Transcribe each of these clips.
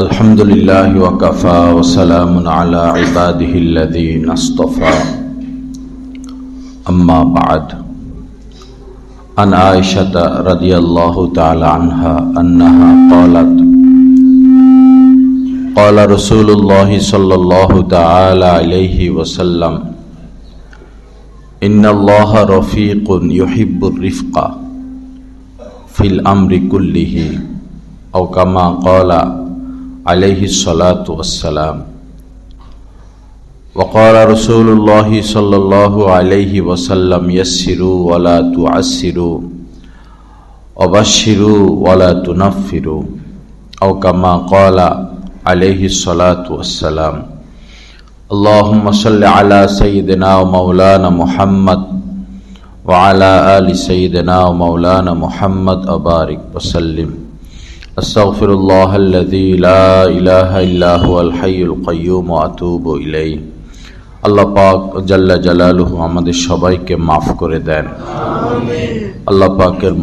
अल्हम्दुलिल्लाहि वकफा वसलामुन अला इबादिहिल्लज़ीना इस्तफ़ा अम्मा बाद अन आयशा रज़ियल्लाहु तआला अन्हा अन्नहा क़ालत क़ाल रसूलुल्लाहि सल्लल्लाहु तआला अलैहि वसल्लम इन्नल्लाह रफ़ीक़ुन युहिब्बुर रिफ़्क़ा फिल अम्रि कुल्लिही औ कमा क़ाला अलैहि सलातु वस्सलाम वक़ाल रसूलुल्लाहि सल्लल्लाहु अलैहि वसल्लम यस्सिरू वला तुअस्सिरू वबश्शिरू वला तुनफ़्फ़िरू औ कमा क़ाला अलैहि सलातु वस्सलाम अल्लाहुम्मा सल्लि अला सय्यिदिना व मौलाना मुहम्मद व अला आलि सय्यिदिना व मौलाना मुहम्मद व बारिक वसल्लिम अस्तग़फिरुल्लाहल्लज़ी ला इलाहा इल्ला हुवल हय्युल क़य्यूम व अतूबु इलैहि। আল্লাহ পাক জাল্লা জালালুহু আমাদের সবাইকে মাফ করে দেন। আল্লাহ পাকের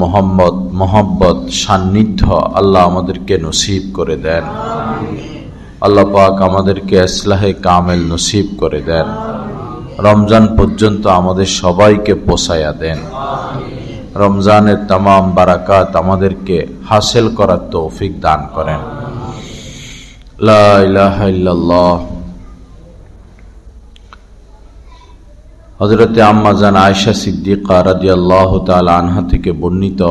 মোহাম্মত সান্নিধ্য আল্লাহ আমাদেরকে নসিব করে দেন। আল্লাহ পাক আমাদেরকে ইসলাহে কামেল নসিব করে দেন। রমজান পর্যন্ত আমাদের সবাইকে পৌঁছায়া দেন। রমজানের तमाम বারাকাত আমাদেরকে হাসিল করার তৌফিক দান করেন। লা ইলাহা ইল্লাল্লাহ। হযরতে আম্মা জান আয়েশা সিদ্দিকা রাদিয়াল্লাহু তাআলা আনহা থেকে বর্ণিত,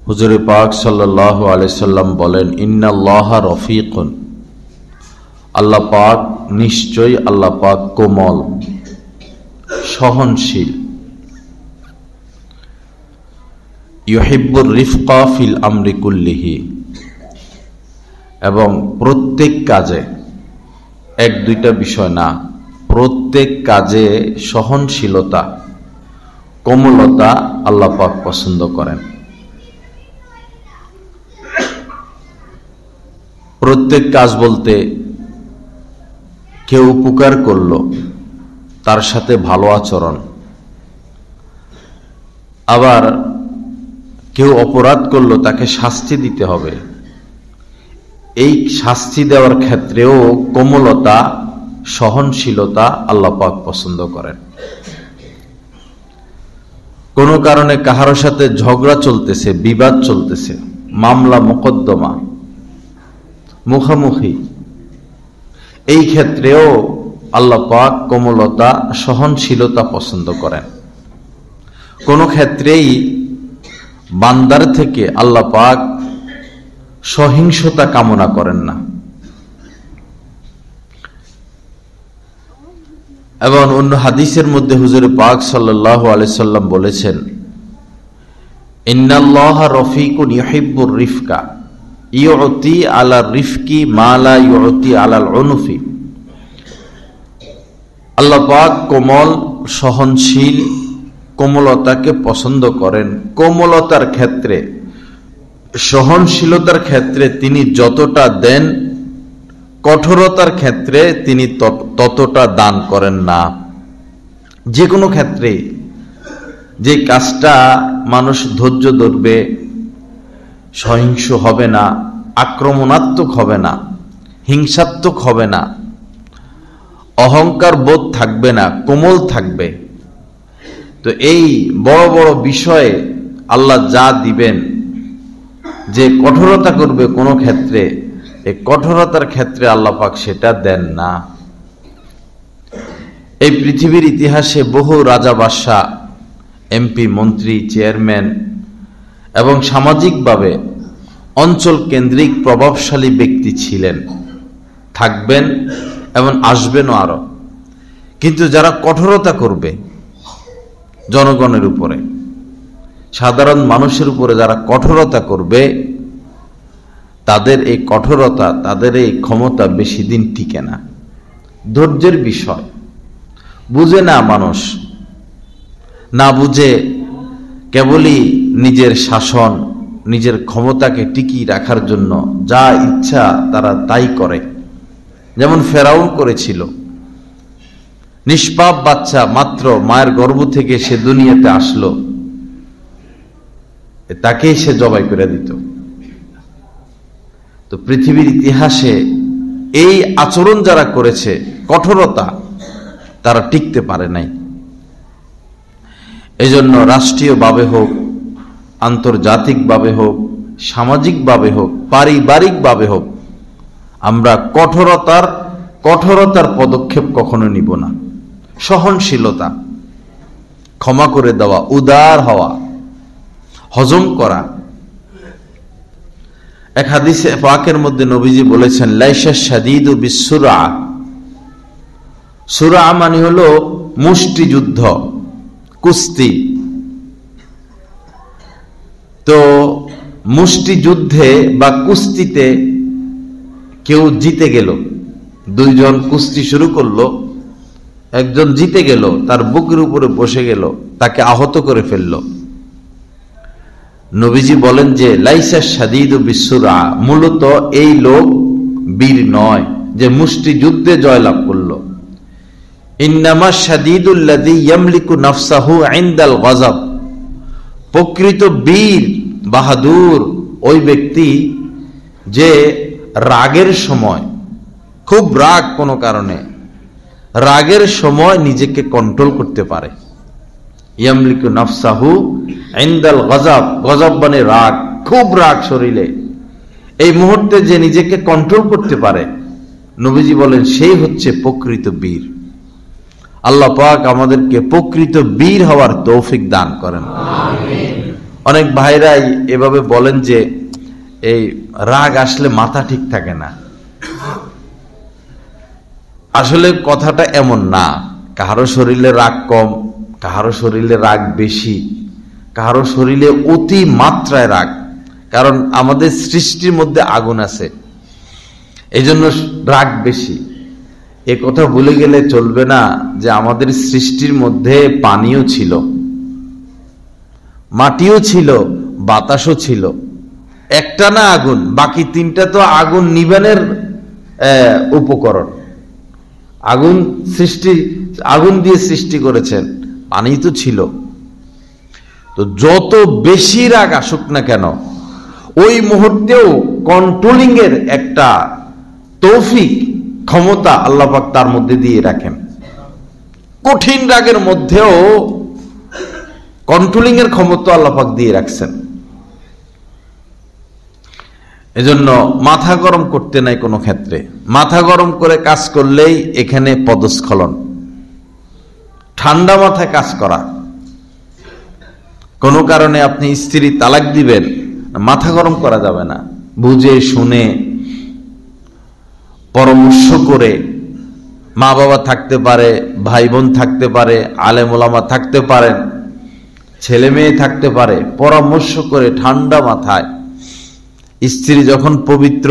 হুজুর পাক সাল্লাল্লাহু আলাইহি সাল্লাম বলেন, ইন্নাল্লাহা রফিকুন, আল্লাহ পাক নিশ্চয়ই আল্লাহ পাক কোমল, সহনশীল। ইউহিব্বুর রিফকা ফিল আমরি কুল্লিহি, এবং প্রত্যেক কাজে, এক দুইটা বিষয় না, প্রত্যেক কাজে সহনশীলতা, কোমলতা আল্লাহ পাক পছন্দ করেন। প্রত্যেক কাজ বলতে কেউ উপকার করলো, তার সাথে ভালো আচরণ, আবার কেউ অপরাধ করলো, তাকে শাস্তি দিতে হবে। এই শাস্তি দেওয়ার ক্ষেত্রেও কোমলতা, সহনশীলতা আল্লাহ পাক পছন্দ করেন। কোনো কারণে কাহার সাথে ঝগড়া চলতেছে, বিবাদ চলতেছে, মামলা মোকদ্দমা, মুখামুখি, এই ক্ষেত্রেও আল্লাহ পাক কোমলতা, সহনশীলতা পছন্দ করেন। কোনো ক্ষেত্রেই বান্দার থেকে আল্লাহ পাক সহিংসতা কামনা করেন না। এবং অন্য হাদিসের মধ্যে হুজুর পাক সাল্লাল্লাহু আলাইহি সাল্লাম বলেছেন, ইন্নাল্লাহা রফিকুন ইউহিব্বুর রিফকা ইউতি আলা রিফকি মা লা ইউতি আলাল উনফি। আল্লাহ পাক কোমল, সহনশীল, কোমলতাকে পছন্দ করেন। কোমলতার ক্ষেত্রে, সহনশীলতার ক্ষেত্রে তিনি যতটা দেন, কঠোরতার ক্ষেত্রে তিনি ততটা দান করেন না। যে কোনো ক্ষেত্রে যে কাজটা মানুষ ধৈর্য ধরবে, সহিংস হবে না, আক্রমণাত্মক হবে না, হিংসাত্মক হবে না, অহংকার বোধ থাকবে না, কোমল থাকবে। তো এই বড় বড় বিষয়ে আল্লাহ যা দিবেন, যে কঠোরতা করবে কোনো ক্ষেত্রে, এই কঠোরতার ক্ষেত্রে আল্লাহ পাক সেটা দেন না। এই পৃথিবীর ইতিহাসে বহু রাজা বাদশাহ, এমপি, মন্ত্রী, চেয়ারম্যান এবং সামাজিকভাবে অঞ্চল কেন্দ্রিক প্রভাবশালী ব্যক্তি ছিলেন, থাকবেন এবং আসবেনও আরো। কিন্তু যারা কঠোরতা করবে জনগণের উপরে, সাধারণ মানুষের উপরে যারা কঠোরতা করবে, তাদের এই কঠোরতা, তাদের এই ক্ষমতা বেশি দিন টিকে না। ধৈর্যের বিষয়, বুঝে না মানুষ, না বুঝে কেবলই নিজের শাসন, নিজের ক্ষমতাকে টিকিয়ে রাখার জন্য যা ইচ্ছা তারা তাই করে। যেমন ফেরাউন করেছিল। নিষ্পাপ বাচ্চা, মাত্র মায়ের গর্ভ থেকে সে দুনিয়াতে আসলো, তাকেই সে জবাই করে দিত। তো পৃথিবীর ইতিহাসে এই আচরণ যারা করেছে, কঠোরতা, তারা টিকতে পারে নাই। এজন্য রাষ্ট্রীয়ভাবে হোক, আন্তর্জাতিকভাবে হোক, সামাজিকভাবে হোক, পারিবারিকভাবে হোক, আমরা কঠোরতার পদক্ষেপ কখনো নিব না। সহনশীলতা, ক্ষমা করে দেওয়া, উদার হওয়া, হজম করা। এক হাদিসে পাকের মধ্যে নবীজি বলেছেন, লাইসা শাদীদু বিসসুরা। সুরা মানে হলো মুষ্টিযুদ্ধ, কুস্তি। তো মুষ্টিযুদ্ধে বা কুস্তিতে কেউ জিতে গেল, দুইজন কুস্তি শুরু করলো, একজন জিতে গেল, তার বুকের উপরে বসে গেল, তাকে আহত করে ফেলল। নবীজি বলেন যে লাইসা শাদীদু বিসসুরা, মূলত এই লোক বীর নয় যে মুষ্টিযুদ্ধে জয়লাভ করলো। ইন্নামা শাদীদুল্লাযী ইয়ামলিকু নাফসাহু ইনদাল গযব, প্রকৃত বীর বাহাদুর ওই ব্যক্তি যে রাগের সময়, খুব রাগ কোনো কারণে, রাগের সময় নিজেকে কন্ট্রোল করতে পারে। ইয়ামলিকু নাফসাহু ইনদাল গযব, গযব মানে রাগ, খুব রাগ শরীরে, এই মুহূর্তে যে নিজেকে কন্ট্রোল করতে পারে, নবীজি বলেন সেই হচ্ছে প্রকৃত বীর। আল্লাহ পাক আমাদেরকে প্রকৃত বীর হওয়ার তৌফিক দান করেন। অনেক ভাইরাই এভাবে বলেন যে এই রাগ আসলে মাথা ঠিক থাকে না। আসলে কথাটা এমন না। কাহারো শরীরে রাগ কম, কাহারো শরীরে রাগ বেশি, কাহারো শরীরে অতি মাত্রায় রাগ। কারণ আমাদের সৃষ্টির মধ্যে আগুন আছে, এই জন্য রাগ বেশি। এ কথা ভুলে গেলে চলবে না যে আমাদের সৃষ্টির মধ্যে পানিও ছিল, মাটিও ছিল, বাতাসও ছিল। একটা না আগুন, বাকি তিনটা তো আগুন নিবানের উপকরণ। আগুন দিয়ে সৃষ্টি করেছেন, পানি তো ছিল। তো যত বেশি রাগ আসুক না কেন, ওই মুহূর্তেও কন্ট্রোলিং এর একটা তৌফিক, ক্ষমতা আল্লাহ পাক তার মধ্যে দিয়ে রাখেন। কঠিন রাগের মধ্যেও কন্ট্রোলিং এর ক্ষমতা আল্লাহ পাক দিয়ে রাখছেন। এজন্য মাথা গরম করতে নাই কোনো ক্ষেত্রে। মাথা গরম করে কাজ করলেই এখানে পদস্খলন। ঠান্ডা মাথায় কাজ করা। কোনো কারণে আপনি স্ত্রী তালাক দিবেন, মাথা গরম করা যাবে না। বুঝে শুনে পরামর্শ করে, মা বাবা থাকতে পারে, ভাই বোন থাকতে পারে, আলেম ওলামা থাকতে পারেন, ছেলে মেয়ে থাকতে পারে, পরামর্শ করে ঠান্ডা মাথায়। স্ত্রী যখন পবিত্র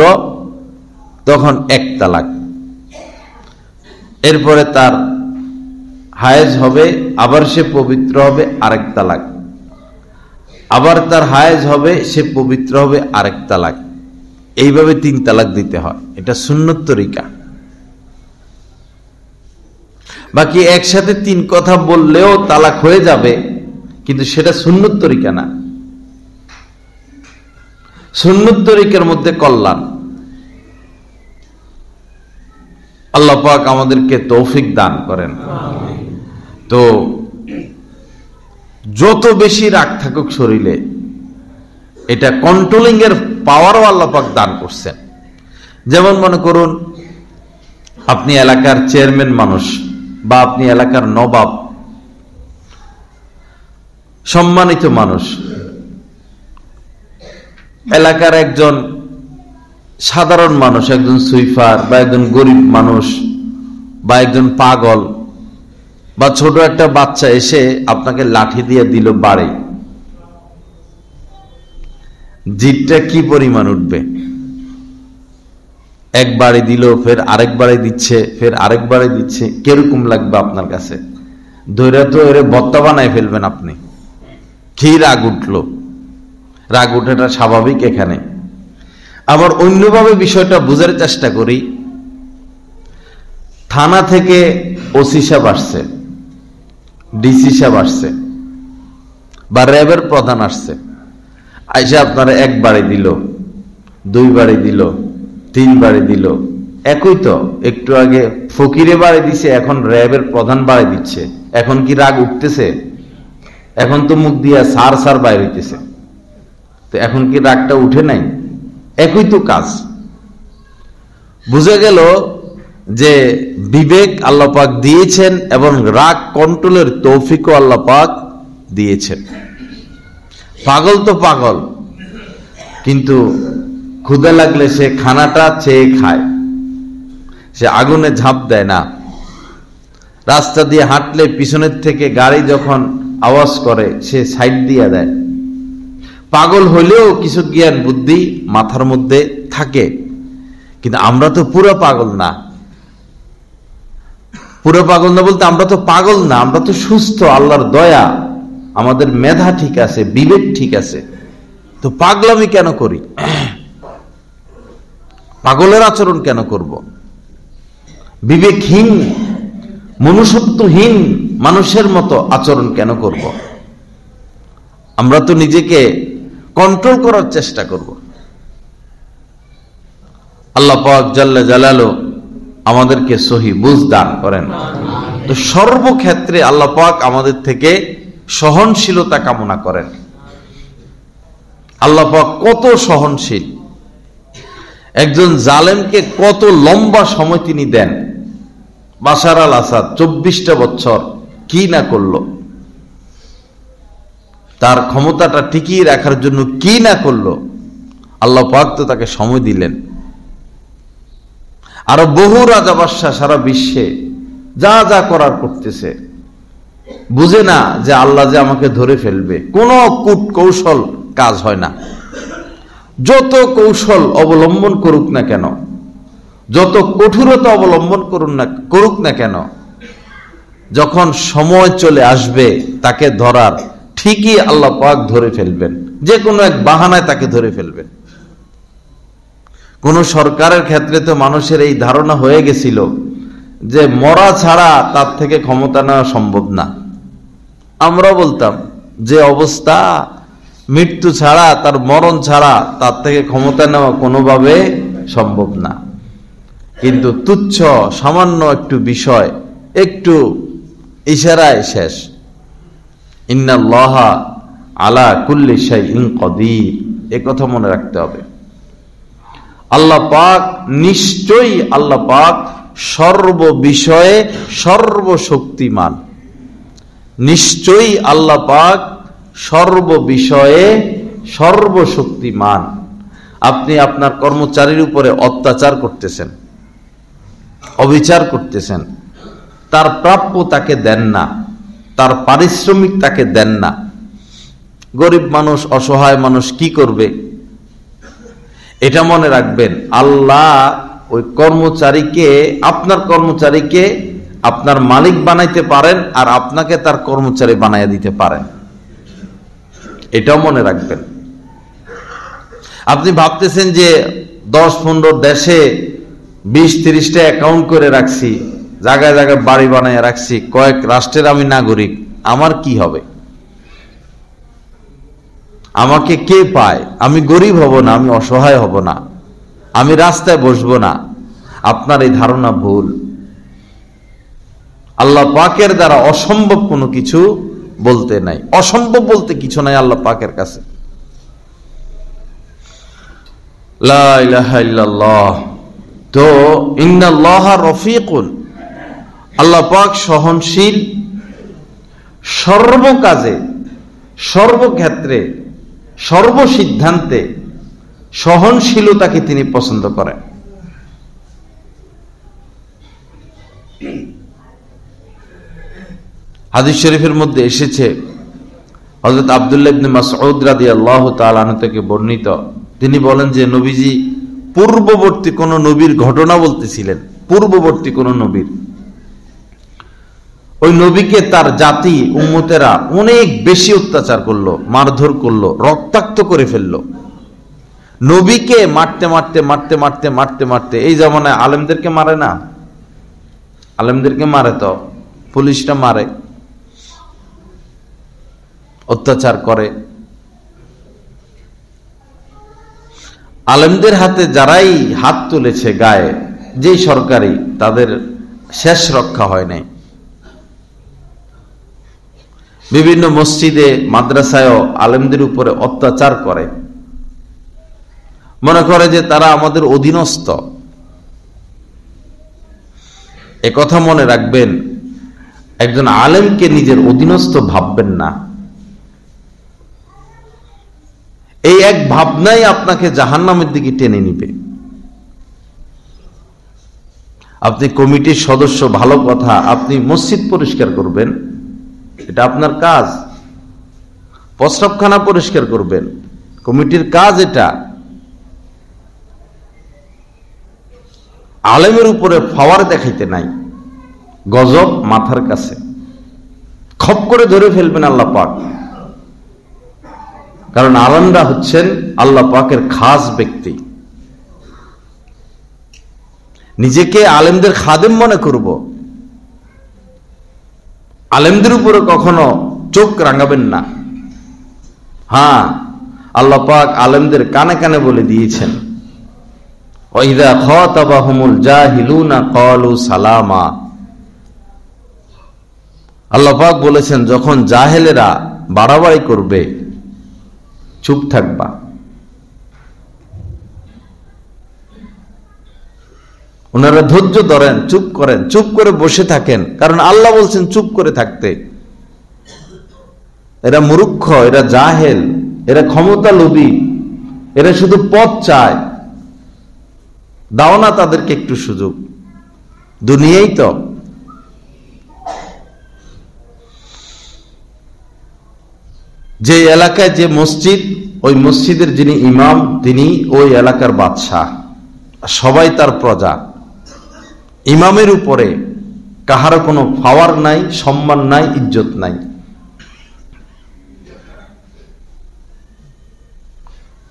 তখন এক তালাক, এরপরে তার হায়েজ হবে, আবার সে পবিত্র হবে, আরেক তালাক, আবার তার হায়েজ হবে, সে পবিত্র হবে, আরেক তালাক। এইভাবে 3 তালাক দিতে হয়। এটা সুন্নত তরিকা। বাকি একসাথে 3 কথা বললেও তালাক হয়ে যাবে, কিন্তু সেটা সুন্নত তরিকা না। সুন্নত তরিকার মধ্যে কল্যাণ। আল্লাহ পাক আমাদেরকে তৌফিক দান করেন। তো যত বেশি রাগ থাকুক শরীরে, এটা কন্ট্রোলিং এর পাওয়ারও আল্লাহ পাক দান করছেন। যেমন মনে করুন আপনি এলাকার চেয়ারম্যান মানুষ, বা আপনি এলাকার নবাব, সম্মানিত মানুষ, এলাকার একজন সাধারণ মানুষ, একজন সুইফার বা একজন গরিব মানুষ বা একজন পাগল বা ছোট একটা বাচ্চা এসে আপনাকে লাঠি দিয়ে দিল বাড়ি, জিদটা কি পরিমাণ উঠবে? এক বাড়ি দিল, ফের আরেক বাড়ি দিচ্ছে, ফের আরেক বাড়ি দিচ্ছে, কিরকম লাগবে আপনার কাছে? ধৈর্য তো এর বত্তা বানায় ফেলবেন আপনি। কি রাগ উঠলো? রাগ উঠাটা স্বাভাবিক এখানে। আবার অন্যভাবে বিষয়টা বোঝার চেষ্টা করি। থানা থেকে ওসি সাহেব আসছে, ডিসি সাহেব আসছে, বা র্যাবের প্রধান আসছে, আইসা আপনারা এক বাড়ি দিল, 2 বাড়ি দিল, 3 বাড়ি দিল, একই তো। একটু আগে ফকিরে বাড়ি দিছে, এখন র্যাবের প্রধান বাড়ি দিচ্ছে। এখন কি রাগ উঠতেছে? এখন তো মুখ দিয়া সার সার বাইরে হইতেছে, তো এখন কি রাগটা উঠে নাই? একই তো কাজ। বুঝে গেল যে বিবেক আল্লাহ পাক দিয়েছেন এবং রাগ কন্ট্রোলের তৌফিকও আল্লাহ পাক দিয়েছেন। পাগল তো পাগল, কিন্তু ক্ষুধা লাগলে সে খানাটা চেয়ে খায়, সে আগুনে ঝাঁপ দেয় না। রাস্তা দিয়ে হাঁটলে পিছনের থেকে গাড়ি যখন আওয়াজ করে সে সাইড দিয়ে দেয়। পাগল হইলেও কিছু জ্ঞান বুদ্ধি মাথার মধ্যে থাকে, কিন্তু আমরা তো পুরো পাগল না। পুরো পাগল না বলতে আমরা তো পাগল না, আমরা তো সুস্থ, আল্লাহর দয়া, আমাদের মেধা ঠিক আছে, বিবেক ঠিক আছে। তো পাগলামি কেন করি? পাগলের আচরণ কেন করব? বিবেকহীন মনুষ্যত্বহীন মানুষের মতো আচরণ কেন করব? আমরা তো নিজেকে কন্ট্রোল করার চেষ্টা করব। আল্লাহ পাক জাল্লা জালালু আমাদেরকে সহি বুঝ দান করেন। তো সর্বক্ষেত্রে আল্লাহ পাক আমাদের থেকে সহনশীলতা কামনা করেন। আল্লাহ পাক কত সহনশীল, একজন জালেমকে কত লম্বা সময় তিনি দেন। বাশার আল আসাদ 24টা বছর কি না করলো, তার ক্ষমতাটা টিকিয়ে রাখার জন্য কি না করলো, আল্লাহ পাক তো তাকে সময় দিলেন। আরো বহু রাজা বাদশাহ সারা বিশ্বে যা যা করার করতেছে, বুঝে না যে আল্লাহ যে আমাকে ধরে ফেলবে। কোন কূট কৌশল কাজ হয় না। যত কৌশল অবলম্বন করুক না কেন, যত কঠোরতা অবলম্বন করুক না কেন, যখন সময় চলে আসবে তাকে ধরার, ঠিকই আল্লাহ পাক ধরে ফেলবেন। যে কোনো এক বাহানায় তাকে ধরে ফেলবেন। কোন সরকারের ক্ষেত্রে তো মানুষের এই ধারণা হয়ে গেছিল যে মরা ছাড়া তার থেকে ক্ষমতা নেওয়া সম্ভব না। আমরা বলতাম যে অবস্থা, মৃত্যু ছাড়া, তার মরণ ছাড়া তার থেকে ক্ষমতা নেওয়া কোনোভাবে সম্ভব না। কিন্তু তুচ্ছ সামান্য একটু বিষয়, একটু ইশারায় শেষ। ইন্নাল্লাহা আলা কুল্লি শাইইন কাদির, এই কথা মনে রাখতে হবে। আল্লাহ পাক নিশ্চয়ই, আল্লাহ পাক সর্ব বিষয়ে সর্বশক্তিমান। নিশ্চয়ই আল্লাহ পাক সর্ব বিষয়ে সর্বশক্তিমান। আপনি আপনার কর্মচারীর উপরে অত্যাচার করতেছেন, অবিচার করতেছেন, তার প্রাপ্য তাকে দেন না, তার পারিশ্রমিক তাকে দেন না। গরিব মানুষ, অসহায় মানুষ কি করবে? এটা মনে রাখবেন, আল্লাহ ওই কর্মচারীকে, আপনার কর্মচারীকে আপনার মালিক বানাইতে পারেন, আর আপনাকে তার কর্মচারী বানাইয়া দিতে পারেন। এটাও মনে রাখবেন। আপনি ভাবতেছেন যে 10-15 দেশে 20-30টা অ্যাকাউন্ট করে রাখছি, জায়গায় জায়গায় বাড়ি বানাইয়া রাখছি, কয়েক রাষ্ট্রের আমি নাগরিক, আমার কি হবে? আমাকে কে পায়? আমি গরিব হব না, আমি অসহায় হব না, আমি রাস্তায় বসবো না। আপনার এই ধারণা ভুল। আল্লাহ পাকের দ্বারা অসম্ভব কোনো কিছু বলতে নাই, অসম্ভব বলতে কিছু নাই আল্লাহ পাকের কাছে। লা ইলাহা ইল্লাল্লাহ। তো ইন্নাল্লাহা রফিকুন, আল্লাহ পাক সহনশীল, সর্বকাজে, সর্বক্ষেত্রে, সর্বসিদ্ধান্তে সহনশীলতাকে তিনি পছন্দ করেন। হাদিস শরীফের মধ্যে এসেছে, হযরত আব্দুল্লাহ ইবনে মাসউদ রাদিয়াল্লাহু তাআলা আনহু থেকে বর্ণিত, তিনি বলেন যে নবীজি পূর্ববর্তী কোন নবীর ঘটনা বলতেছিলেন। পূর্ববর্তী কোন নবীর, ওই নবীকে তার জাতি উম্মতেরা অনেক বেশি অত্যাচার করলো, মারধর করলো, রক্তাক্ত করে ফেললো। নবীকে মারতে মারতে মারতে মারতে মারতে মারতে, এই জামানায় আলেমদেরকে মারে না? আলেমদেরকে মারে তো, পুলিশটা মারে, অত্যাচার করে। আলেমদের হাতে যারাই হাত তুলেছে গায়ে, যেই সরকারি, তাদের শেষ রক্ষা হয় নাই। বিভিন্ন মসজিদে মাদ্রাসায়ও আলেমদের উপরে অত্যাচার করে, মনে করে যে তারা আমাদের অধীনস্থ। একথা মনে রাখবেন, একজন আলেমকে নিজের অধীনস্থ ভাববেন না। এই এক ভাবনাই আপনাকে জাহান্নামের দিকে টেনে নিবে। আপনি কমিটির সদস্য, ভালো কথা, আপনি মসজিদ পরিষ্কার করবেন, এটা আপনার কাজ। প্রস্রাবখানা পরিষ্কার করবেন, কমিটির কাজ এটা। আলেমের উপরে পাওয়ার দেখাইতে নাই, গজব মাথার কাছে, খপ করে ধরে ফেলবেন আল্লাহ পাক। কারণ আলেমরা হচ্ছেন আল্লাহ পাকের খাস ব্যক্তি। নিজেকে আলেমদের খাদেম মনে করব, আলেমদের উপরে কখনো চোখ রাঙাবেন না। হ্যাঁ, আল্লাহ পাক আলেমদের কানে কানে বলে দিয়েছেন, ওয়াইদা খাতাবাহুমুল জাহিলুনা ক্বালু সালামা। আল্লাহ পাক বলেছেন, যখন জাহেলেরা বাড়াবাড়ি করবে চুপ থাকবা। ওনারা ধৈর্য ধরেন, চুপ করেন, চুপ করে বসে থাকেন, কারণ আল্লাহ বলছেন চুপ করে থাকতে। এরা মূর্খ, এরা জাহেল, এরা ক্ষমতা লোভী, এরা শুধু পদ চায়। দাও না তাদেরকে একটু সুযোগ, দুনিয়াই তো। যে এলাকায় যে মসজিদ, ওই মসজিদের যিনি ইমাম, তিনি ওই এলাকার বাদশাহ, সবাই তার প্রজা। ইমামের উপরে কাহার কোনো পাওয়ার নাই, সম্মান নাই, ইজ্জত নাই।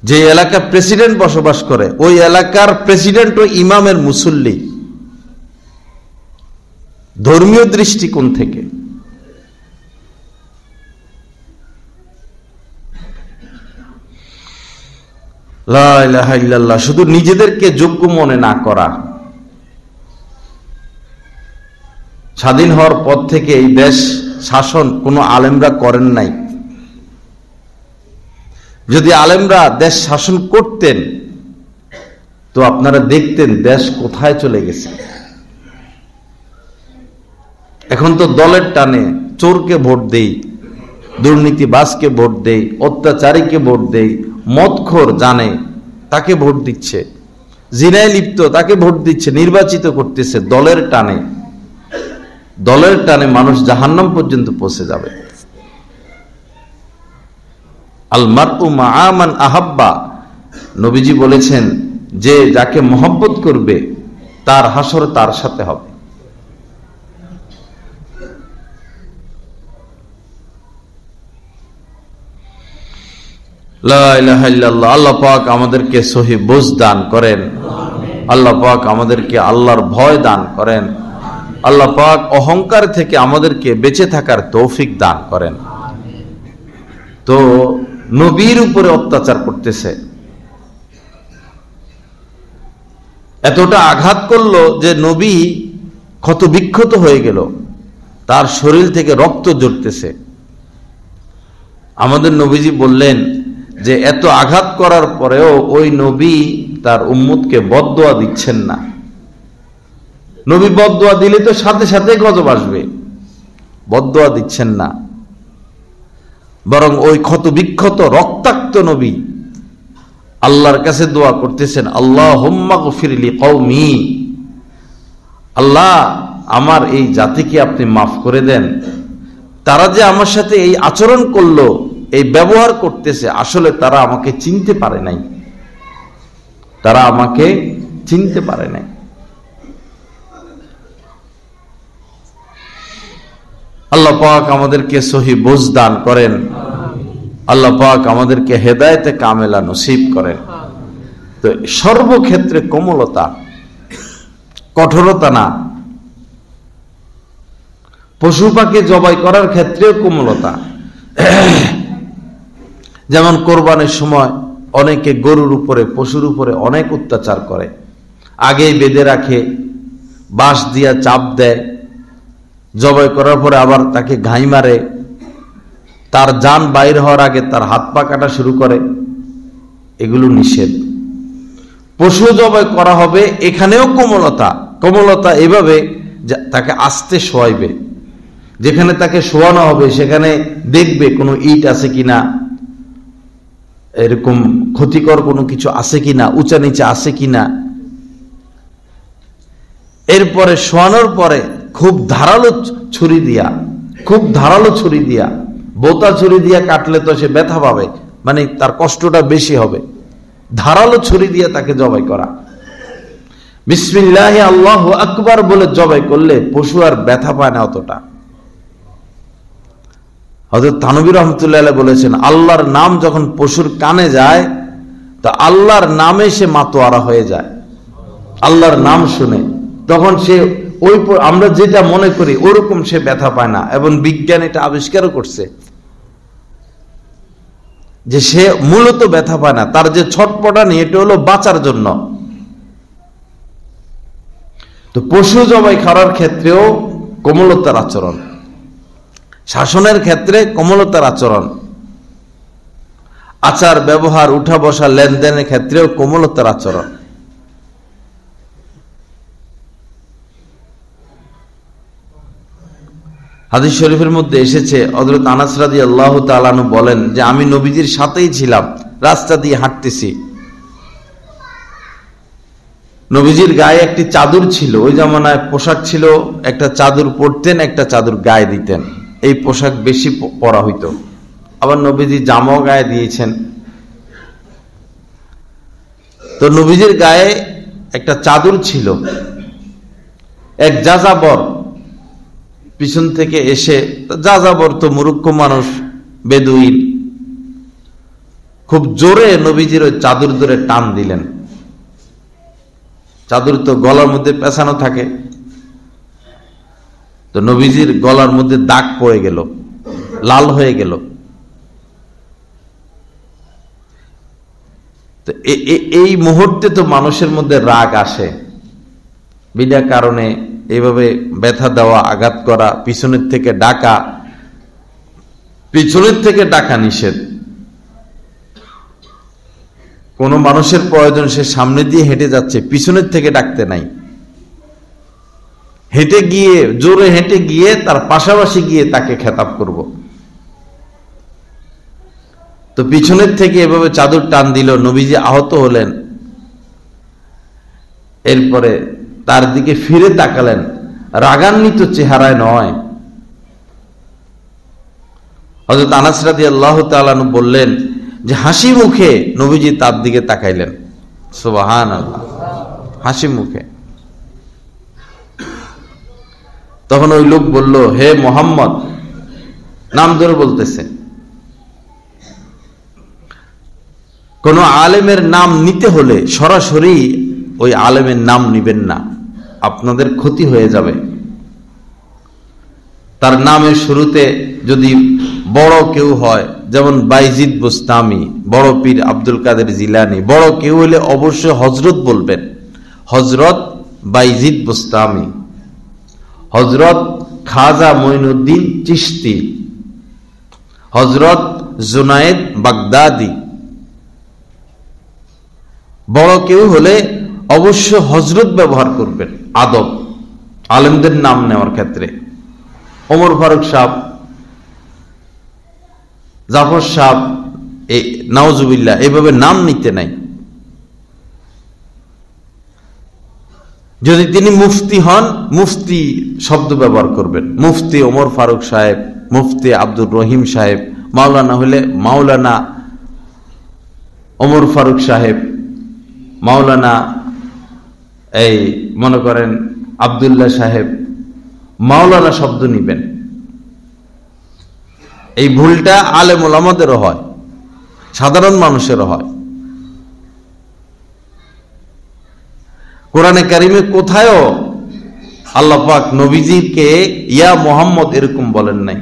যে এলাকার প্রেসিডেন্ট বসবাস করে, ওই এলাকার প্রেসিডেন্ট ও ইমামের মুসল্লি। ধর্মীয় দৃষ্টিকোণ থেকে লা ইলাহা ইল্লাল্লাহ, শুধু নিজেদেরকে যোগ্য মনে না করা। স্বাধীন হওয়ার পর থেকে এই দেশ শাসন কোনো আলেমরা করেন নাই। যদি আলেমরা দেশ শাসন করতেন তো আপনারা দেখতেন দেশ কোথায় চলে গেছে। এখন তো দলের টানে চোরকে ভোট দেই, দুর্নীতিবাজকে ভোট দেই, অত্যাচারীকে ভোট দেই, মদখোর জানে তাকে ভোট দিচ্ছে, জিনায় লিপ্ত তাকে ভোট দিচ্ছে, নির্বাচিত করতেছে দলের টানে। দলের টানে মানুষ জাহান্নাম পর্যন্ত পৌঁছে যাবে। আল মারউ মাআ মান আহাব্বা, নবীজি বলেছেন যে যাকে মহব্বত করবে তার হাসর তার সাথে হবে। লা ইলাহা ইল্লাল্লাহ। আল্লাহ পাক আমাদেরকে সহি বুঝ দান করেন, আল্লাহ পাক আমাদেরকে আল্লাহর ভয় দান করেন, আল্লাহ পাক অহংকার থেকে আমাদেরকে বেঁচে থাকার তৌফিক দান করেন। তো নবীর উপরে অত্যাচার করতেছে, এতটা আঘাত করলো যে নবী ক্ষত বিক্ষত হয়ে গেল, তার শরীর থেকে রক্ত ঝরতেছে। আমাদের নবীজি বললেন যে এত আঘাত করার পরেও ওই নবী তার উম্মতকে বদদোয়া দিচ্ছেন না। নবী বদদোয়া দিলে তো সাথে সাথে গজব আসবে, বদদোয়া দিচ্ছেন না, বরং ওই ক্ষত বিক্ষত রক্তাক্ত নবী আল্লাহর কাছে দোয়া করতেছেন, আল্লাহুম্মা গফিরলি কওমি, আল্লাহ আমার এই জাতিকে আপনি মাফ করে দেন। তারা যে আমার সাথে এই আচরণ করলো, এই ব্যবহার করতেছে, আসলে তারা আমাকে চিনতে পারে নাই, তারা আমাকে চিনতে পারে নাই। আল্লাহ পাক আমাদেরকে সহি বুঝ দান করেন, আল্লাহ পাক আমাদেরকে হেদায়েতে কামেলা নসিব করেন। তো সর্বক্ষেত্রে কোমলতা, কঠোরতা না। পশু পাখি জবাই করার ক্ষেত্রেও কোমলতা। যেমন কোরবানির সময় অনেকে গরুর উপরে, পশুর উপরে অনেক অত্যাচার করে, আগেই বেঁধে রাখে, বাঁশ দিয়া চাপ দেয়, জবাই করার পরে আবার তাকে ঘাই মারে, তার জান বাইর হওয়ার আগে তার হাত পা কাটা শুরু করে। এগুলো নিষেধ। পশু জবাই করা হবে, এখানেও কোমলতা এভাবে তাকে আস্তে শোয়াইবে। যেখানে তাকে শোয়ানো হবে সেখানে দেখবে কোনো ইট আছে কিনা, এরকম ক্ষতিকর কোনো কিছু আছে কিনা, উঁচা নিচে আছে কিনা। এরপরে শোয়ানোর পরে খুব ধারালো ছুরি দিয়া, বোতা ছুরি দিয়া কাটলে তো সে ব্যথা পাবে, মানে তার কষ্টটা বেশি হবে। ধারালো ছুরি দিয়ে তাকে জবাই করা, বিসমিল্লাহ আল্লাহু আকবার বলে জবাই করলে পশু আর ব্যথা পায় না অতটা। হযরত থানভী রাহমাতুল্লাহ আলাইহি বলেছেন, আল্লাহর নাম যখন পশুর কানে যায় তো আল্লাহর নামে সে মাতোয়ারা হয়ে যায়। আল্লাহর নাম শুনে তখন সে ওই, আমরা যেটা মনে করি ওরকম সে ব্যথা পায় না। এবং বিজ্ঞান এটা আবিষ্কারও করছে যে সে মূলত ব্যথা পায় না, তার যে ছটপটানি এটা হলো বাঁচার জন্য। তো পশু জবাই করার ক্ষেত্রেও কোমলতার আচরণ, শাসনের ক্ষেত্রে কোমলতার আচরণ, আচার ব্যবহার, উঠা বসা, লেনদেনের ক্ষেত্রেও কোমলতার আচরণ। হাদিস শরীফের মধ্যে এসেছে, হযরত আনাস রাদিয়াল্লাহু তাআলা আনহু বলেন যে আমি নবীজির সাথেই ছিলাম, রাস্তা দিয়ে হাঁটতেছি, নবীজির গায়ে একটি চাদর ছিল। ওই জামানায় পোশাক ছিল, একটা চাদর পরতেন, একটা চাদর গায়ে দিতেন, এই পোশাক বেশি পরা হইতো। আবার নবীজি জামাও গায়ে দিয়েছেন। তো নবীজির গায়ে একটা চাদর ছিল, এক যাযাবর পিছন থেকে এসে, যাযাবর তো মূর্খ মানুষ, বেদুইন, খুব জোরে নবীজির ওই চাদর ধরে টান দিলেন। চাদর তো গলার মধ্যে পেঁচানো থাকে, তো নবীজির গলার মধ্যে দাগ পড়ে গেল, লাল হয়ে গেল। তো এই মুহূর্তে তো মানুষের মধ্যে রাগ আসে, বিনা কারণে এইভাবে ব্যথা দেওয়া, আঘাত করা, পিছনের থেকে ডাকা নিষেধ। কোন মানুষের প্রয়োজন, সে সামনে দিয়ে হেঁটে যাচ্ছে, পিছনের থেকে ডাকতে নাই, জোরে হেঁটে গিয়ে তার পাশাপাশি গিয়ে তাকে খেতাব করব। তো পিছনের থেকে এভাবে চাদর টান দিল, নবীজি আহত হলেন। এরপরে তার দিকে ফিরে তাকালেন, রাগান্বিত চেহারায় নয়। হযরত আনাস রাদিয়াল্লাহু তাআলা আনহু বললেন যে হাসি মুখে নবীজি তার দিকে তাকাইলেন, সুবহানাল্লাহ, হাসি মুখে। তখন ওই লোক বলল, হে মুহাম্মদ, নাম ধরে বলতেছে। কোন আলেমের নাম নিতে হলে সরাসরি ওই আলেমের নাম নিবেন না, আপনাদের ক্ষতি হয়ে যাবে। তার নামের শুরুতে যদি বড় কেউ হয়, যেমন বাইজিদ বুস্তামি, বড় পীর আব্দুল কাদের জিলানি, বড় কেউ হলে অবশ্যই হযরত বলবেন, হযরত বাইজিদ বুস্তামি, হযরত খাজা মঈনুদ্দিন চিশতি, হযরত জুনায়েদ বাগদাদি। বড় কেউ হলে অবশ্য হযরত ব্যবহার করবেন, আদব আলেমদের নাম নেওয়ার ক্ষেত্রে। ওমর ফারুক সাহেব, জাফর সাহেব, এই নাউজুবিল্লাহ, এইভাবে নাম নিতে নাই। যদি তিনি মুফতি হন, মুফতি শব্দ ব্যবহার করবেন, মুফতি ওমর ফারুক সাহেব, মুফতি আব্দুর রহিম সাহেব, মাওলানা হলে মাওলানা ওমর ফারুক সাহেব, মাওলানা এই মনে করেন আব্দুল্লাহ সাহেব, মাওলানা শব্দ নিবেন। এই ভুলটা আলেম ওলামাদেরও হয়, সাধারণ মানুষেরও হয়। কোরআনে কারিমে কোথায়ও আল্লাহ পাক নবীজিকে ইয়া মুহাম্মদ এরকম বলেন নাই।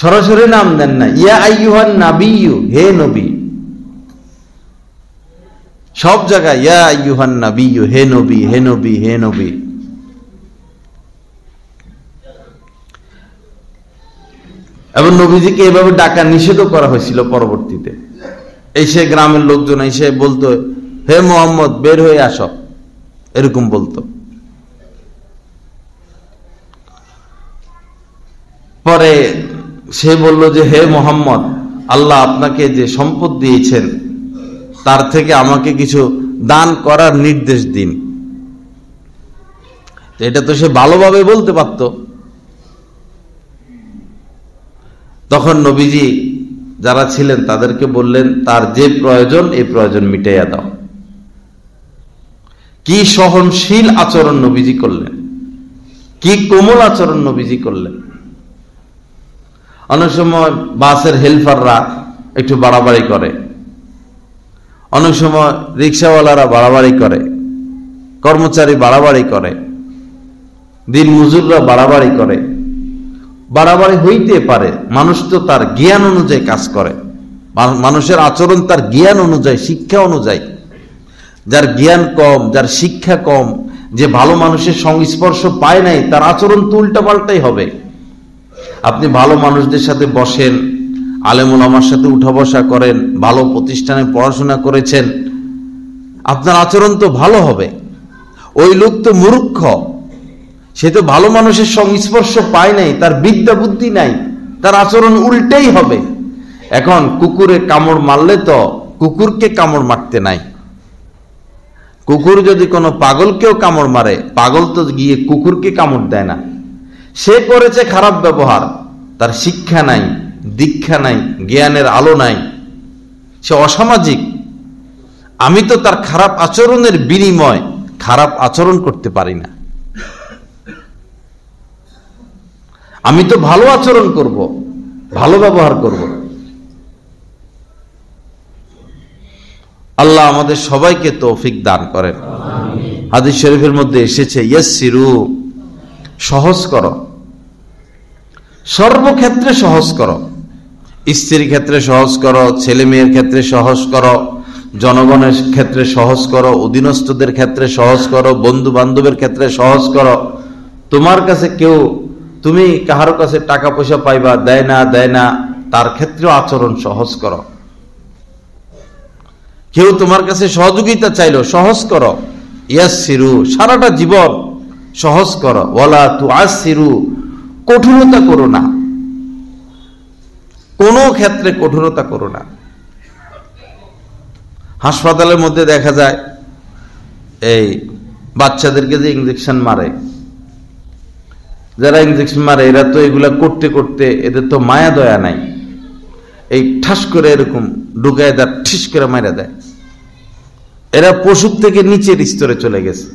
সরাসরি নাম দেন না, ইয়া আইয়ুহান নাবিয়্যু, হে নবী। সব জায়গায় ইয়া আইয়ুহান নাবিয়্যু, হে নবী, হে নবী, হে নবী। এবং নবীজিকে এভাবে ডাকা নিষেধও করা হয়েছিল পরবর্তীতে। এসে গ্রামের লোকজন এসে বলতো, হে মোহাম্মদ বের হয়ে আসো, এরকম বলতো। পরে সে বলল যে, হে মোহাম্মদ, আল্লাহ আপনাকে যে সম্পদ দিয়েছেন তার থেকে আমাকে কিছু দান করার নির্দেশ দিন। এটা তো সে ভালোভাবে বলতে পারত। তখন নবীজি যারা ছিলেন তাদেরকে বললেন, তার যে প্রয়োজন এই প্রয়োজন মিটাইয়া দাও। কি সহনশীল আচরণ নবীজি করলেন, কি কোমল আচরণ নবীজি করলেন। অনেক সময় বাসের হেল্পাররা একটু বাড়াবাড়ি করে, অনেক সময় রিক্সাওয়ালারা বাড়াবাড়ি করে, কর্মচারী বাড়াবাড়ি করে, দিন মজুররা বাড়াবাড়ি করে। বাড়াবাড়ি হইতে পারে, মানুষ তো তার জ্ঞান অনুযায়ী কাজ করে। মানুষের আচরণ তার জ্ঞান অনুযায়ী, শিক্ষা অনুযায়ী। যার জ্ঞান কম, যার শিক্ষা কম, যে ভালো মানুষের সংস্পর্শ পায় নাই, তার আচরণ তো উল্টাপাল্টাই হবে। আপনি ভালো মানুষদের সাথে বসেন, আলেম ওলামার সাথে উঠা বসা করেন, ভালো প্রতিষ্ঠানে পড়াশোনা করেছেন, আপনার আচরণ তো ভালো হবে। ওই লোক তো মূর্খ, সে তো ভালো মানুষের সংস্পর্শ পায় নাই, তার বিদ্যা বুদ্ধি নাই, তার আচরণ উল্টেই হবে। এখন কুকুরে কামড় মারলে তো কুকুরকে কামড় মারতে নাই। কুকুর যদি কোনো পাগলকেও কামড় মারে, পাগল তো গিয়ে কুকুরকে কামড় দেয় না। সে করেছে খারাপ ব্যবহার, তার শিক্ষা নাই, দীক্ষা নাই, জ্ঞানের আলো নাই, সে অসামাজিক। আমি তো তার খারাপ আচরণের বিনিময় খারাপ আচরণ করতে পারি না। আমি তো ভালো আচরণ করব, ভালো ব্যবহার করব। আল্লাহ আমাদের সবাইকে তৌফিক দান করেন। হাদিস শরীফের মধ্যে এসেছে, ইয়াসসিরু, সহজ করো, সর্বক্ষেত্রে সহজ করো। স্ত্রীর ক্ষেত্রে সহজ করো, ছেলে মেয়ের ক্ষেত্রে সহজ করো, জনগণের ক্ষেত্রে সহজ করো, অধীনস্থদের ক্ষেত্রে সহজ করো, বন্ধু বান্ধবের ক্ষেত্রে সহজ করো। তোমার কাছে কেউ, তুমি কাহার কাছে টাকা পয়সা পাইবা, দেয় না, তার ক্ষেত্রেও আচরণ সহজ করো। কেউ তোমার কাছে সহযোগিতা চাইলো, সহজ করো। ইয়াসসিরু, সারাটা জীবন সহজ করো। ওয়ালা তুআসসিরু, কঠোরতা করো না, কোনো ক্ষেত্রে কঠোরতা করো না। হাসপাতালের মধ্যে দেখা যায় এই বাচ্চাদেরকে যে ইনজেকশন মারে, যারা ইনজেকশন মারে এরা তো এগুলা করতে করতে এদের তো মায়া দয়া নাই, এই ঠাস করে এরকম ঢুকায় দেয়, ঠিস করে মারা দেয়। এরা পশুর থেকে নিচের স্তরে চলে গেছে।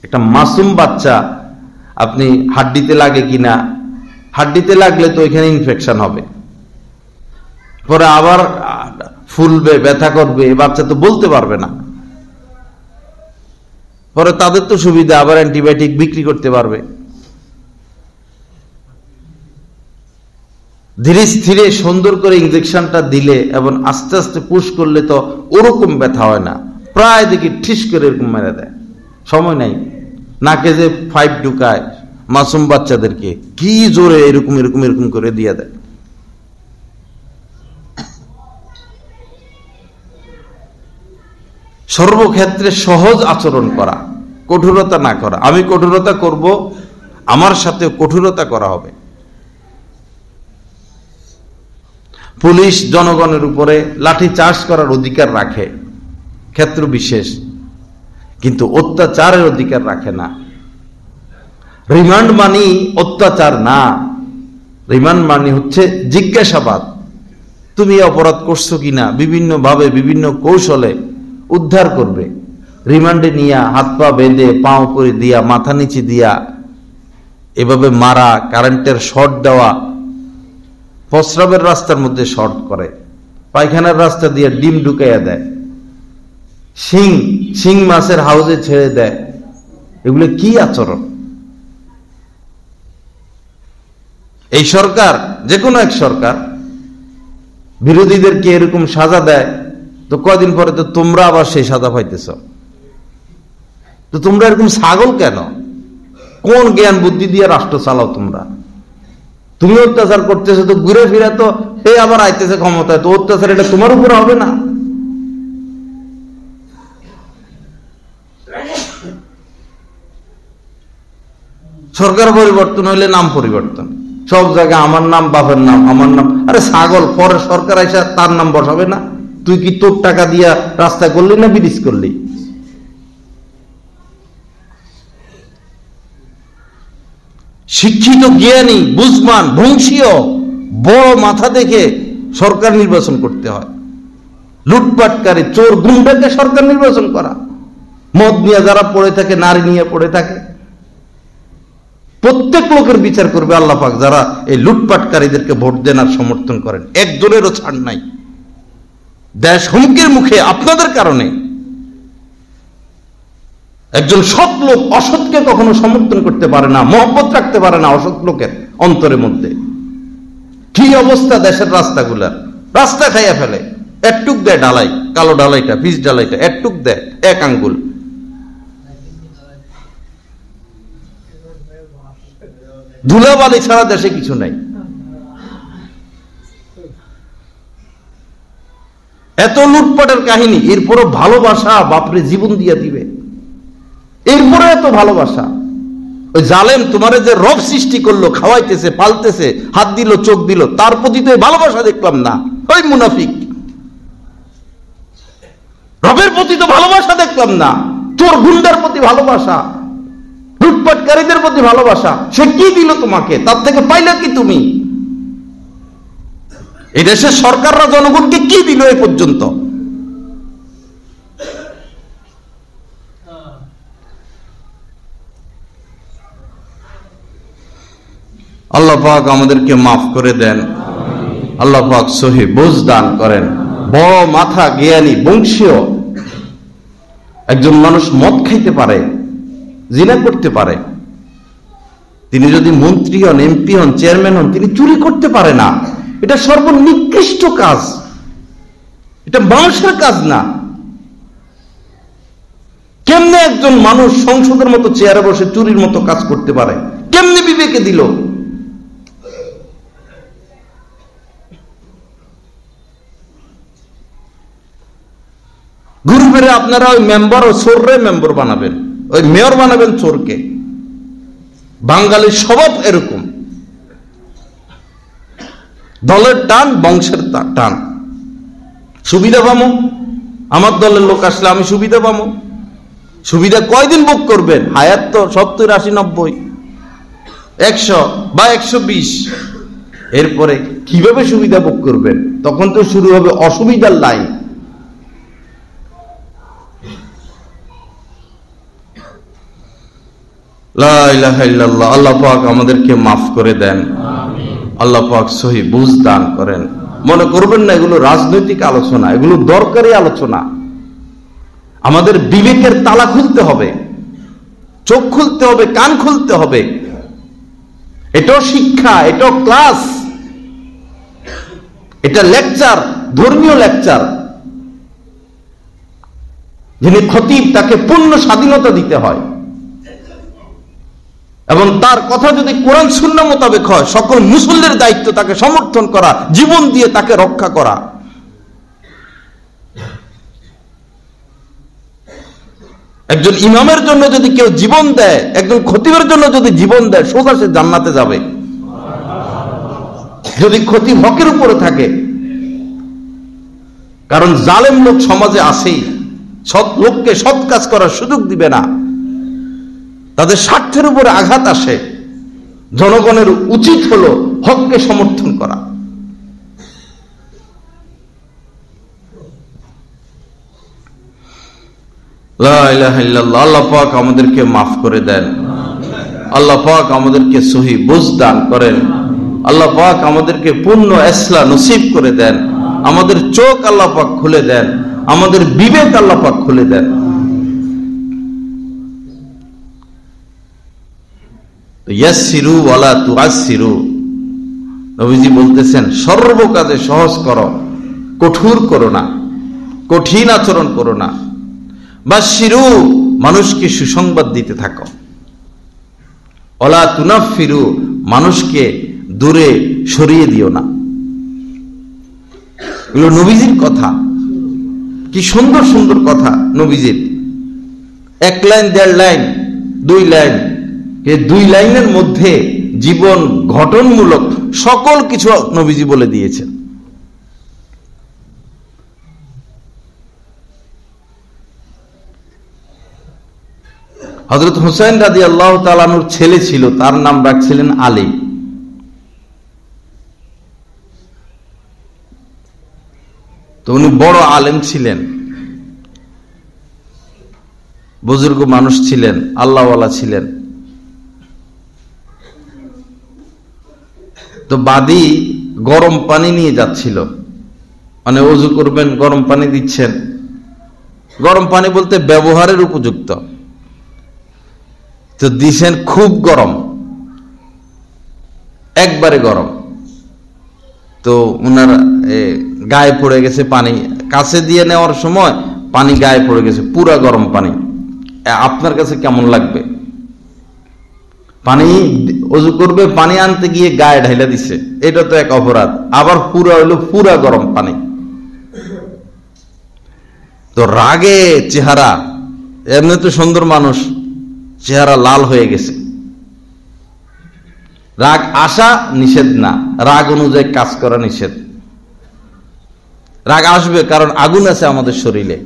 একটা মাসুম বাচ্চা, আপনি হাড্ডিতে লাগে কিনা, হাড্ডিতে লাগলে তো ওইখানে ইনফেকশন হবে, পরে আবার ফুলবে, ব্যথা করবে, বাচ্চা তো বলতে পারবে না। পরে তাদের তো সুবিধা, আবার অ্যান্টিবায়োটিক বিক্রি করতে পারবে। ধীরে ধীরে সুন্দর করে ইনজেকশনটা দিলে এবং আস্তে আস্তে পুশ করলে তো ওরকম ব্যথা হয় না, প্রায় দেখি ঠিস করে এরকম মেরে দেয়। সময় নাই, নাকে যে পাইপ ঢুকায় মাসুম বাচ্চাদেরকে, কি জোরে এরকম এরকম এরকম করে দিয়ে দেয়। সর্বক্ষেত্রে সহজ আচরণ করা, কঠোরতা না করা। আমি কঠোরতা করব, আমার সাথে কঠোরতা করা হবে। পুলিশ জনগণের উপরে লাঠি চার্জ করার অধিকার রাখে ক্ষেত্র বিশেষ, কিন্তু অত্যাচারের অধিকার রাখে না। রিমান্ড মানি অত্যাচার না, রিমান্ড মানি হচ্ছে জিজ্ঞাসাবাদ। তুমি অপরাধ করছো কিনা বিভিন্ন ভাবে, বিভিন্ন কৌশলে উদ্ধার করবে। রিমান্ডে নিয়া হাত পা বেঁধে, পাও করে দিয়া, মাথা নিচে দিয়া, এভাবে মারা, কারেন্টের শর্ট দেওয়া, প্রস্রাবের রাস্তার মধ্যে শর্ট করে, পায়খানার রাস্তা দিয়ে ডিম ঢুকাইয়া দেয়, শিং মাছের হাউজে ছেড়ে দেয়। এগুলো কি আচরণ? এই সরকার, যে কোনো এক সরকার বিরোধীদেরকে এরকম সাজা দেয়, তো কদিন পরে তো তোমরা আবার সেই সাজা পাইতেছ। তো তোমরা এরকম ছাগল কেন? কোন জ্ঞান বুদ্ধি দিয়ে রাষ্ট্র চালাও তোমরা? তুমি অত্যাচার করতেছো, তো ঘুরে ফিরে তো এই আবার আইতেছে ক্ষমতায়, তো অত্যাচার এটা তোমার উপর হবে না? সরকার পরিবর্তন হইলে নাম পরিবর্তন, সব জায়গায় আমার নাম, বাপের নাম, আমার নাম। আরে ছাগল, পরে সরকার আইসা তার নাম বসাবে না? তুই কি তোর টাকা দিয়া রাস্তা করলি না ব্রিজ করলি? শিক্ষিত, জ্ঞানী, বুঝমান, বংশীয় বড় মাথা দেখে সরকার নির্বাচন করতে হয়। লুটপাটকারী, চোর, গুন্ডাকে সরকার নির্বাচন করা। মদ নিয়ে যারা পড়ে থাকে, নারী নিয়ে পড়ে থাকে, প্রত্যেক লোকের বিচার করবে আল্লাহ পাক যারা এই লুটপাটকারীদেরকে ভোট দেন আর সমর্থন করেন। একজনেরও ছাড় নাই। দেশ হুমকির মুখে আপনাদের কারণে। একজন সৎ লোক অসৎকে কখনো সমর্থন করতে পারে না, মহব্বত রাখতে পারে না অসৎ লোকের অন্তরের মধ্যে। কি অবস্থা দেশের রাস্তাগুলার! রাস্তা খাইয়া ফেলে, একটুক দেয় ডালাই, কালো ডালাইটা, পিচ ডালাইটা একটুক দেয়, এক আঙ্গুল। ধুলাবালি ছাড়া দেশে কিছু নাই। এত লুটপাটের কাহিনী, এরপরও ভালোবাসা, বাপরে জীবন দিয়া দিবে, এরপরে এত ভালোবাসা। ওই জালেম তোমারে যে রব সৃষ্টি করলো, খাওয়াইতেছে, পালতেছে, হাত দিল, চোখ দিল, তার প্রতি তো ভালোবাসা দেখলাম না। ওই মুনাফিক, রবের প্রতি তো ভালোবাসা দেখলাম না, চোর গুন্ডার প্রতি ভালোবাসা, লুটপাটকারীদের প্রতি ভালোবাসা। সে কি দিল তোমাকে? তার থেকে পাইলে কি তুমি? এই দেশের সরকাররা জনগণকে কি দিল এ পর্যন্ত? আল্লাহ পাক আমাদেরকে মাফ করে দেন। আল্লাহ পাক সহি বুঝ দান করেন। বড় মাথা, জ্ঞানী, বংশীয় একজন মানুষ মদ খাইতে পারে, জিনা করতে পারে, তিনি যদি মন্ত্রী হন, এমপি হন, চেয়ারম্যান হন, তিনি চুরি করতে পারে না। এটা সর্বনিকৃষ্ট কাজ, এটা মানুষের কাজ না। কেমনে একজন মানুষ সংসদের মতো চেয়ারে বসে চুরির মতো কাজ করতে পারে? কেমনে বিবেকে দিল? ঘুরে ফিরে আপনারা ওই মেম্বার ও চোররে মেম্বার বানাবেন, ওই মেয়র বানাবেন চোরকে। বাঙালির স্বভাব এরকম, দলের টান, বংশের টান। সুবিধা পামো, আমার দলের লোক আসলে আমি সুবিধা পামো। সুবিধা কয়দিন ভোগ করবেন? হায়াত তো 70, 80, 90, 100 বা 120। এরপরে কিভাবে সুবিধা ভোগ করবেন? তখন তো শুরু হবে অসুবিধার লাইন। লা ইলাহা ইল্লাল্লাহ। আল্লাহ পাক আমাদেরকে মাফ করে দেন। আল্লাহ পাক সহি বুঝ দান করেন। মনে করবেন না এগুলো রাজনৈতিক আলোচনা, এগুলো দরকারি আলোচনা। আমাদের বিবেকের তালা খুলতে হবে, চোখ খুলতে হবে, কান খুলতে হবে। এটাও শিক্ষা, এটাও ক্লাস, এটা লেকচার, ধর্মীয় লেকচার। যিনি খতিব তাকে পূর্ণ স্বাধীনতা দিতে হয়, এবং তার কথা যদি কোরআন সুন্নাহ মোতাবেক হয়, সকল মুসল্লির দায়িত্ব তাকে সমর্থন করা, জীবন দিয়ে তাকে রক্ষা করা। একজন ইমামের জন্য যদি কেউ জীবন দেয়, একজন খতিবের জন্য যদি জীবন দেয়, সোজা সে জান্নাতে যাবে, যদি খতিব হকের উপরে থাকে। কারণ জালেম লোক সমাজে আসেই, সৎ লোককে সৎ কাজ করার সুযোগ দিবে না। তাদের স্বার্থের উপরে আঘাত আসে। জনগণের উচিত হলো হককে সমর্থন করা। লা ইলাহা ইল্লাল্লাহ। আল্লাহ পাক আমাদেরকে মাফ করে দেন। আল্লাহ পাক আমাদেরকে সহি বুঝ দান করেন। আল্লাহ পাক আমাদেরকে পূর্ণ ইসলাহ নসিব করে দেন। আমাদের চোখ আল্লাহ পাক খুলে দেন, আমাদের বিবেক আল্লাহ পাক খুলে দেন। ইয়াসসিরু ওয়ালা তুআসসিরু, নবীজি বলতেছেন সর্ব কাজে সহজ করো, কঠোর করো না, কঠিন আচরণ করো না। বাশশিরু, মানুষকে সুসংবাদ দিতে থাকো। ওয়ালা তুনাফিরু, মানুষকে দূরে সরিয়ে দিও না। এগুলো নবীজির কথা, কি সুন্দর সুন্দর কথা নবীজির। এক লাইন, দেড় লাইন, দুই লাইন, এই দুই লাইনের মধ্যে জীবন ঘটনমূলক সকল কিছু নবীজি বলে দিয়েছেন। হযরত হুসাইন রাদিয়াল্লাহু তাআলা আনহুর ছেলে ছিল, তার নাম রাখছিলেন আলী। তো উনি বড় আলেম ছিলেন, বুজুর্গ মানুষ ছিলেন, আল্লাহওয়ালা ছিলেন। তো বাদী গরম পানি নিয়ে যাচ্ছিল, মানে ওযু করবেন, গরম পানি দিচ্ছেন। গরম পানি বলতে ব্যবহারের উপযুক্ত, তো দিছেন খুব গরম, একবারে গরম। তো উনার গায়ে পড়ে গেছে পানি, কাছে দিয়ে নেওয়ার সময় পানি গায়ে পড়ে গেছে, পুরা গরম পানি। আপনার কাছে কেমন লাগবে? পানি ওযু করবে, পানি আনতে গিয়ে গায়ে ঢাইলা দিছে, এটা তো এক অপরাধ। আবার পুরা হইলো পুরা গরম পানি। তো রাগে চেহারা, এমনি তো সুন্দর মানুষ, চেহারা লাল হয়ে গেছে। রাগ আসা নিষেধ না, রাগ অনুযায়ী কাজ করা নিষেধ। রাগ আসবে, কারণ আগুন আছে আমাদের শরীরে।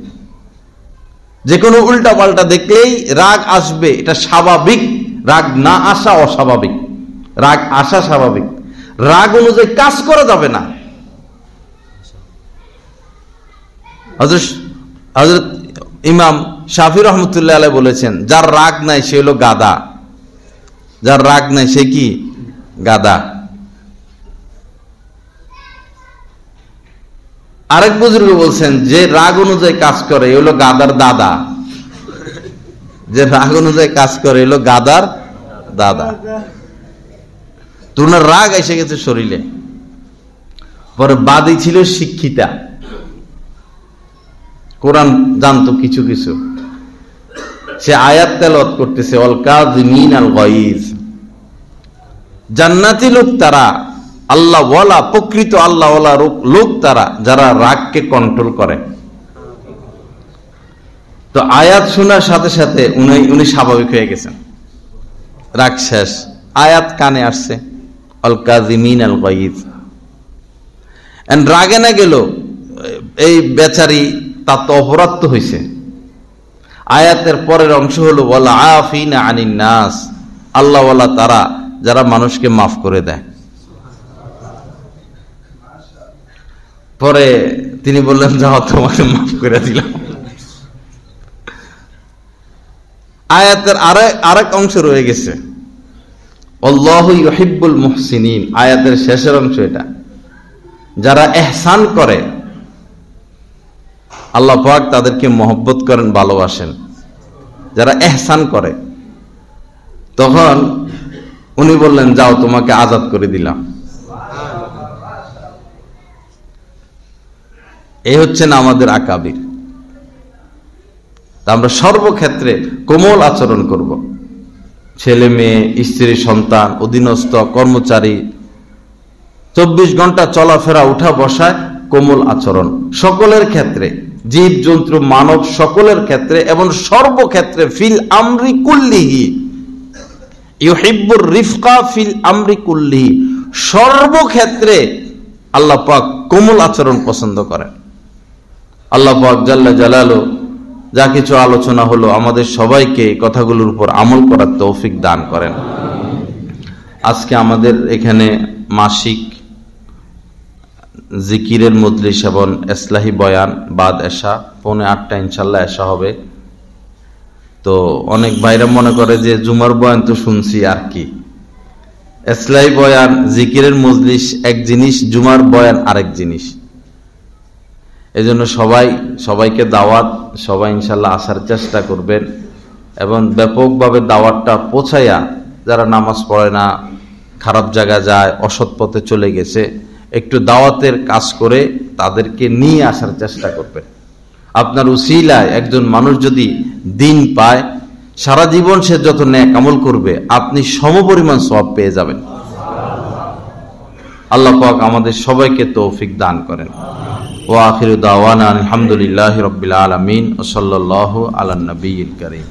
যে কোনো উল্টা পাল্টা দেখলেই রাগ আসবে, এটা স্বাভাবিক। রাগ না আসা অস্বাভাবিক, রাগ আসা স্বাভাবিক। রাগ অনুযায়ী কাজ করা যাবে না। হযরত ইমাম শাফি রহমতুল্লাহ আলাইহি বলেছেন, যার রাগ নাই সে হলো গাদা। যার রাগ নাই সে কি? গাদা। আরেক বুজুর্গ বলছেন, যে রাগ অনুযায়ী কাজ করে এ হলো গাদার দাদা। যে রাগ অনুযায়ী কাজ করে এলো গাদার দাদা। তোমার রাগ এসে গেছে শরীরে। পরে বাদী ছিল শিক্ষিতা, কোরআন জানতো কিছু কিছু। সে আয়াত তেলাওয়াত করতেছে, ওয়াল কাযিমিন আল গায়জ। জান্নাতি লোক তারা, আল্লাহ ওয়ালা, প্রকৃত আল্লাহ ওয়ালা লোক তারা, যারা রাগকে কন্ট্রোল করে। তো আয়াত শোনার সাথে সাথে উনি স্বাভাবিক হয়ে গেছেন, রাগ শেষ। আয়াত কানে আসছে, আল কাযিমিন আল গায়জ। রাগে না গেল এই বেচারি, তার তো অপরাধ তো হয়েছে। আয়াতের পরের অংশ হলো ওয়াল আফিনা আনিন নাস, আল্লাহ ওয়ালা তারা, যারা মানুষকে মাফ করে দেয়। পরে তিনি বললেন, যাও তোমাকে মাফ করে দিলাম। আয়াতের আরেক অংশ রয়ে গেছে, আল্লাহু ইউহিব্বুল মুহসিনিন। আয়াতের শেষের অংশ এটা, যারা ইহসান করে আল্লাহ পাক তাদেরকে মহব্বত করেন, ভালোবাসেন। যারা ইহসান করে, তখন উনি বললেন, যাও তোমাকে আজাদ করে দিলাম। এই হচ্ছেন আমাদের আকাবির। আমরা সর্বক্ষেত্রে কোমল আচরণ করব। ছেলে মেয়ে, স্ত্রী, সন্তান, অধীনস্থ, কর্মচারী, 24 ঘন্টা চলাফেরা, উঠা বসায় কোমল আচরণ সকলের ক্ষেত্রে, জীব জন্তু মানব সকলের ক্ষেত্রে এবং সর্বক্ষেত্রে। ফিল আমরি কুল্লিহি ইউহিব্বুর রিফকা ফিল আমরি কুল্লিহি। সর্বক্ষেত্রে আল্লাহ পাক কোমল আচরণ পছন্দ করেন। আল্লাহ পাক জাল্লা জালালু যা কিছু আলোচনা হলো, আমাদের সবাইকে কথাগুলোর উপর আমল করার তৌফিক দান করেন। আজকে আমাদের এখানে মাসিক জিকিরের মজলিস এবং ইসলাহি বয়ান, বাদ এশা 7:45 ইনশাল্লাহ এশা হবে। তো অনেক ভাইরা মনে করে যে জুমার বয়ান তো শুনছি আর কি। ইসলাহি বয়ান, জিকিরের মজলিস এক জিনিস, জুমার বয়ান আরেক জিনিস। এজন্য সবাইকে দাওয়াত, সবাই ইনশাল্লাহ আসার চেষ্টা করবেন এবং ব্যাপকভাবে দাওয়াতটা পৌঁছাইয়া, যারা নামাজ পড়ে না, খারাপ জায়গা যায়, অসৎ পথে চলে গেছে, একটু দাওয়াতের কাজ করে তাদেরকে নিয়ে আসার চেষ্টা করবেন। আপনার উসিলায় একজন মানুষ যদি দিন পায়, সারা জীবন সে যত নেক আমল করবে আপনি সমপরিমাণ সওয়াব পেয়ে যাবেন। আল্লাহ পাক আমাদের সবাইকে তৌফিক দান করেন। ওয়া আখিরু দাওয়ানা আলহামদুলিল্লাহি রাব্বিল আলামিন ওয়া সাল্লাল্লাহু আলা নবিয়্যিল কারীম।